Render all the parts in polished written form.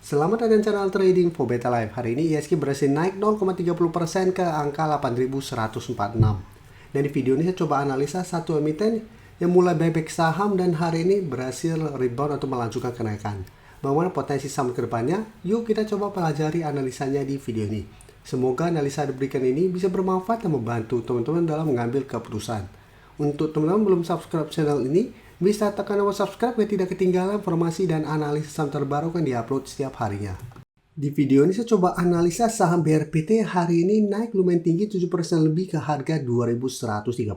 Selamat datang channel Trading for Beta Life. Hari ini ISG berhasil naik 0,30% ke angka 8.146. Dan di video ini saya coba analisa satu emiten yang mulai buyback saham dan hari ini berhasil rebound atau melanjutkan kenaikan. Bagaimana potensi saham ke depannya? Yuk kita coba pelajari analisanya di video ini. Semoga analisa diberikan ini bisa bermanfaat dan membantu teman-teman dalam mengambil keputusan. Untuk teman-teman belum subscribe channel ini, bisa tekan tombol subscribe biar tidak ketinggalan informasi dan analisis saham terbaru yang diupload setiap harinya. Di video ini saya coba analisa saham BRPT hari ini naik lumayan tinggi 7% lebih ke harga 2130.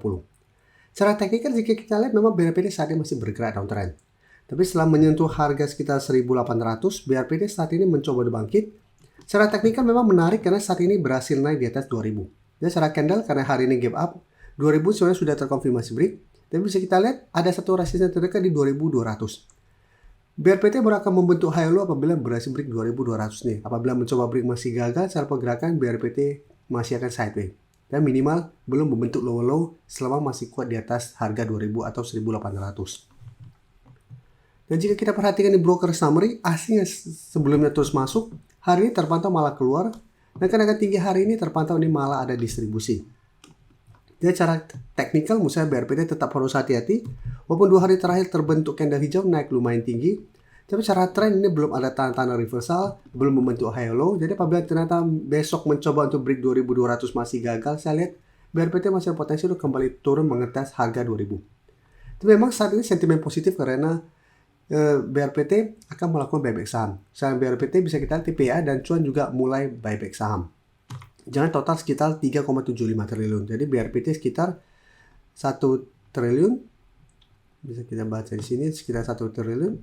Secara teknikal jika kita lihat memang BRPT saat ini masih bergerak downtrend. Tapi setelah menyentuh harga sekitar 1800, BRPT saat ini mencoba bangkit. Secara teknikal memang menarik karena saat ini berhasil naik di atas 2000. Dan secara candle karena hari ini gap up, 2000 sebenarnya sudah terkonfirmasi break. Dan bisa kita lihat ada satu resisten terdekat di 2200. BRPT baru akan membentuk high low apabila berhasil break 2200 nih. Apabila mencoba break masih gagal, secara pergerakan BRPT masih akan sideways. Dan minimal belum membentuk lower low selama masih kuat di atas harga 2000 atau 1800. Dan jika kita perhatikan di broker summary, asing yang sebelumnya terus masuk, hari ini terpantau malah keluar. Dan kenaikan tinggi hari ini terpantau ini malah ada distribusi. Jadi cara teknikal menurut saya BRPT tetap harus hati-hati. Walaupun 2 hari terakhir terbentuk candle hijau naik lumayan tinggi. Tapi secara tren ini belum ada tanda-tanda reversal, belum membentuk high low. Jadi apabila ternyata besok mencoba untuk break 2200 masih gagal, saya lihat BRPT masih ada potensi untuk kembali turun mengetes harga 2000. Tapi memang saat ini sentimen positif karena BRPT akan melakukan buyback saham. Saham BRPT bisa kita lihat TPA dan cuan juga mulai buyback saham. Jangan total sekitar 3,75 triliun. Jadi BRPT sekitar 1 triliun. Bisa kita baca di sini sekitar 1 triliun.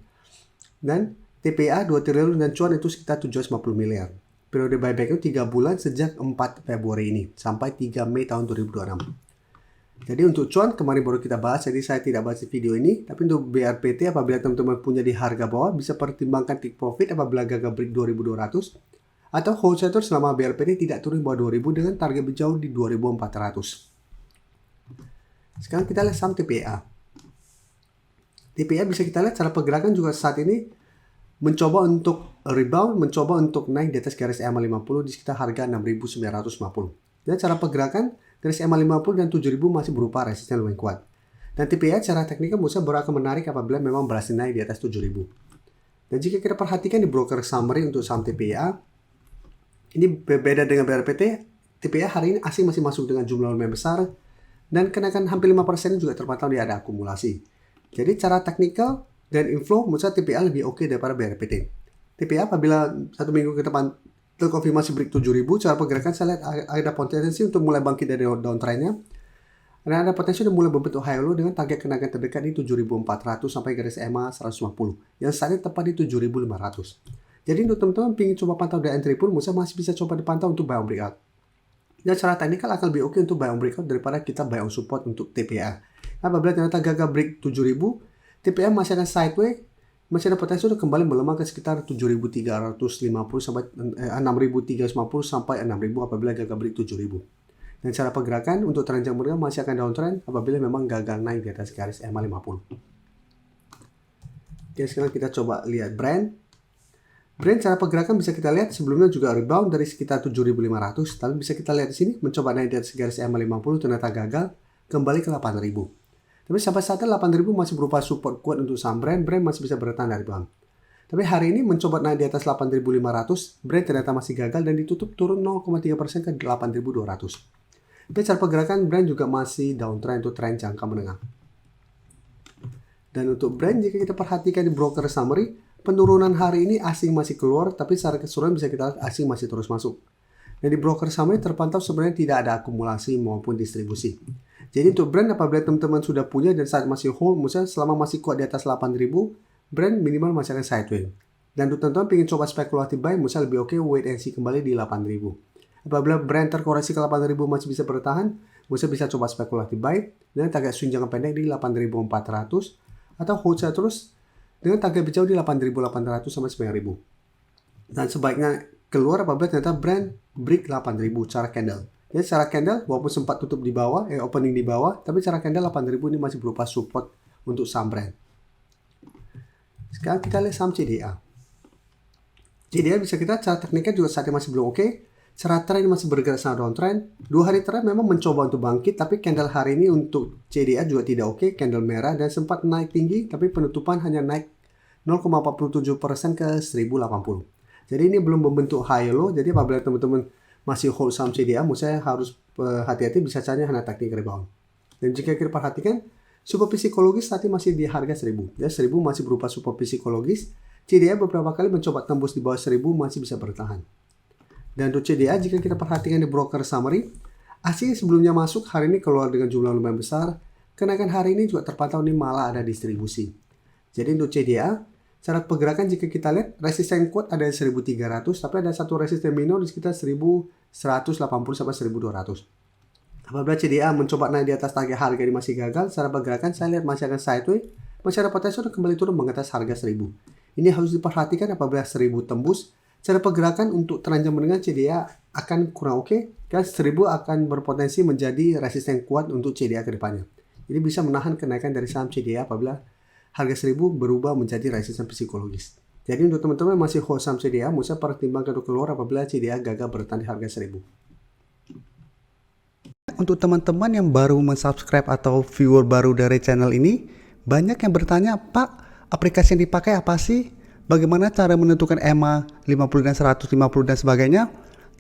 Dan TPA 2 triliun dan cuan itu sekitar 750 miliar. Periode buyback itu 3 bulan sejak 4 Februari ini sampai 3 Mei tahun 2026. Jadi untuk cuan kemarin baru kita bahas, jadi saya tidak bahas di video ini. Tapi untuk BRPT apabila teman-teman punya di harga bawah bisa pertimbangkan take profit apabila gagal break 2200. Atau hold short selama BRPT tidak turun bawah 2000 dengan target berjauh di 2400. Sekarang kita lihat saham TPA. TPA bisa kita lihat cara pergerakan juga saat ini mencoba untuk rebound, mencoba untuk naik di atas garis EMA 50 di sekitar harga 6950. Dan cara pergerakan garis EMA 50 dan 7000 masih berupa resisten lumayan kuat. Dan TPA secara teknikal menurut saya baru akan menarik apabila memang berhasil naik di atas 7000. Dan jika kita perhatikan di broker summary untuk saham TPA, ini berbeda dengan BRPT, TPA hari ini asing masih masuk dengan jumlah lumayan besar dan kenaikan hampir 5% juga terpantau di ada akumulasi. Jadi cara teknikal dan inflow menurut saya TPA lebih oke daripada BRPT. TPA apabila 1 minggu ke depan terkonfirmasi break 7000, cara pergerakan saya lihat ada potensi untuk mulai bangkit dari downtrendnya. Dan ada potensi untuk mulai membentuk high low dengan target kenaikan terdekat di 7400 sampai garis EMA 150 yang saat ini tepat di 7500. Jadi untuk teman-teman ingin coba pantau dari entry pun, masih bisa coba dipantau untuk buy on breakout. Dan secara teknikal akan lebih oke untuk buy on breakout daripada kita buy on support untuk TPA. Apabila ternyata gagal break 7000, TPA masih ada sideways, masih ada potensi untuk kembali melemah ke sekitar 7350 sampai 6350 sampai 6000 apabila gagal break 7000. Dan cara pergerakan untuk tren jangka menengah masih akan downtrend apabila memang gagal naik di atas garis EMA 50. Oke, sekarang kita coba lihat brand. Brand cara pergerakan bisa kita lihat sebelumnya juga rebound dari sekitar 7.500, tapi bisa kita lihat di sini mencoba naik di atas garis EMA 50 ternyata gagal, kembali ke 8.000. Tapi sampai saat ini 8.000 masih berupa support kuat untuk saham brand masih bisa bertahan dari bawah. Tapi hari ini mencoba naik di atas 8.500, brand ternyata masih gagal dan ditutup turun 0,3% ke 8.200. Tapi cara pergerakan brand juga masih downtrend untuk tren jangka menengah. Dan untuk brand jika kita perhatikan di broker summary, penurunan hari ini asing masih keluar, tapi secara keseluruhan bisa kita lihat asing masih terus masuk. Dan di broker summary terpantau sebenarnya tidak ada akumulasi maupun distribusi. Jadi untuk brand apabila teman-teman sudah punya dan saat masih hold, misalnya selama masih kuat di atas 8.000, brand minimal masih akan sideways. Dan untuk teman-teman ingin coba spekulatif buy, misalnya lebih oke wait and see kembali di 8.000. Apabila brand terkoreksi ke 8.000 masih bisa bertahan, misalnya bisa coba spekulatif buy dan target swing jangka pendek di 8.400 atau hold saya terus dengan target berjauh di 8.800 sampai 9.000. Dan sebaiknya keluar apabila ternyata brand break 8.000 cara candle. Jadi cara candle walaupun sempat tutup di bawah, opening di bawah, tapi cara candle 8.000 ini masih berupa support untuk saham brand. Sekarang kita lihat saham CDA. CDA bisa kita cara tekniknya juga saat ini masih belum oke. Secara tren masih bergerak sangat downtrend. 2 hari tren memang mencoba untuk bangkit, tapi candle hari ini untuk CDA juga tidak oke. Candle merah dan sempat naik tinggi, tapi penutupan hanya naik 0,47% ke 1080. Jadi ini belum membentuk high low. Jadi apabila teman-teman masih hold saham CDA, menurut saya harus hati-hati, bisa saja hanya teknik rebound. Dan jika kita perhatikan, support psikologis saat ini masih di harga 1000. Ya, 1000 masih berupa support psikologis. CDA beberapa kali mencoba tembus di bawah 1000 masih bisa bertahan. Dan untuk CDA jika kita perhatikan di broker summary, ASI sebelumnya masuk hari ini keluar dengan jumlah lumayan besar. Kenaikan hari ini juga terpantau ini malah ada distribusi. Jadi untuk CDA, cara pergerakan jika kita lihat resisten kuat ada di 1300, tapi ada satu resisten minor di sekitar 1180 sampai 1200. Apabila CDA mencoba naik di atas target harga ini masih gagal, cara pergerakan saya lihat masih akan sideways, masih ada potensi untuk kembali turun mengatas harga 1000. Ini harus diperhatikan apabila 1000 tembus. Cara pergerakan untuk teranjang menengah CDA akan kurang oke, dan 1000 akan berpotensi menjadi resisten kuat untuk CDA ke depannya. Jadi bisa menahan kenaikan dari saham CDA apabila harga 1000 berubah menjadi resisten psikologis. Jadi untuk teman-teman masih hold saham CDA, bisa pertimbangkan untuk keluar apabila CDA gagal bertahan di harga 1000. Untuk teman-teman yang baru mensubscribe atau viewer baru dari channel ini, banyak yang bertanya, Pak, aplikasi yang dipakai apa sih? Bagaimana cara menentukan EMA 50 dan 150 dan sebagainya?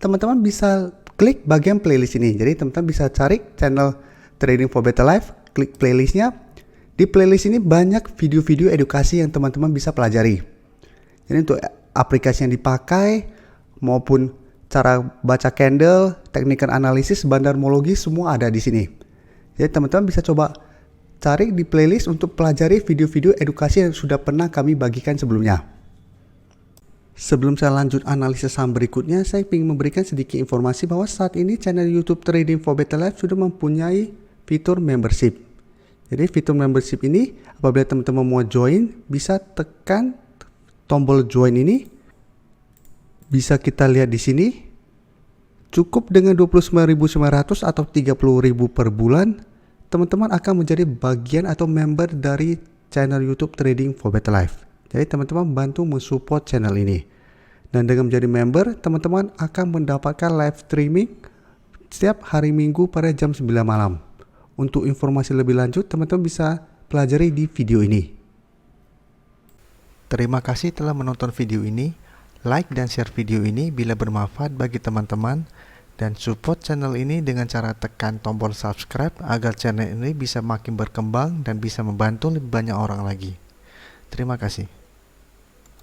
Teman-teman bisa klik bagian playlist ini. Jadi teman-teman bisa cari channel Trading for Better Life, klik playlistnya. Di playlist ini banyak video-video edukasi yang teman-teman bisa pelajari. Jadi untuk aplikasi yang dipakai maupun cara baca candle, teknik analisis, bandarmologi semua ada di sini. Jadi teman-teman bisa coba cari di playlist untuk pelajari video-video edukasi yang sudah pernah kami bagikan sebelumnya. Sebelum saya lanjut analisis saham berikutnya, saya ingin memberikan sedikit informasi bahwa saat ini channel YouTube Trading for Better Life sudah mempunyai fitur membership. Jadi fitur membership ini apabila teman-teman mau join, bisa tekan tombol join ini. Bisa kita lihat di sini. Cukup dengan 29.900 atau 30.000 per bulan, teman-teman akan menjadi bagian atau member dari channel YouTube Trading for Better Life. Jadi teman-teman bantu mensupport channel ini. Dan dengan menjadi member, teman-teman akan mendapatkan live streaming setiap hari Minggu pada jam 9 malam. Untuk informasi lebih lanjut, teman-teman bisa pelajari di video ini. Terima kasih telah menonton video ini. Like dan share video ini bila bermanfaat bagi teman-teman. Dan support channel ini dengan cara tekan tombol subscribe agar channel ini bisa makin berkembang dan bisa membantu lebih banyak orang lagi. Terima kasih.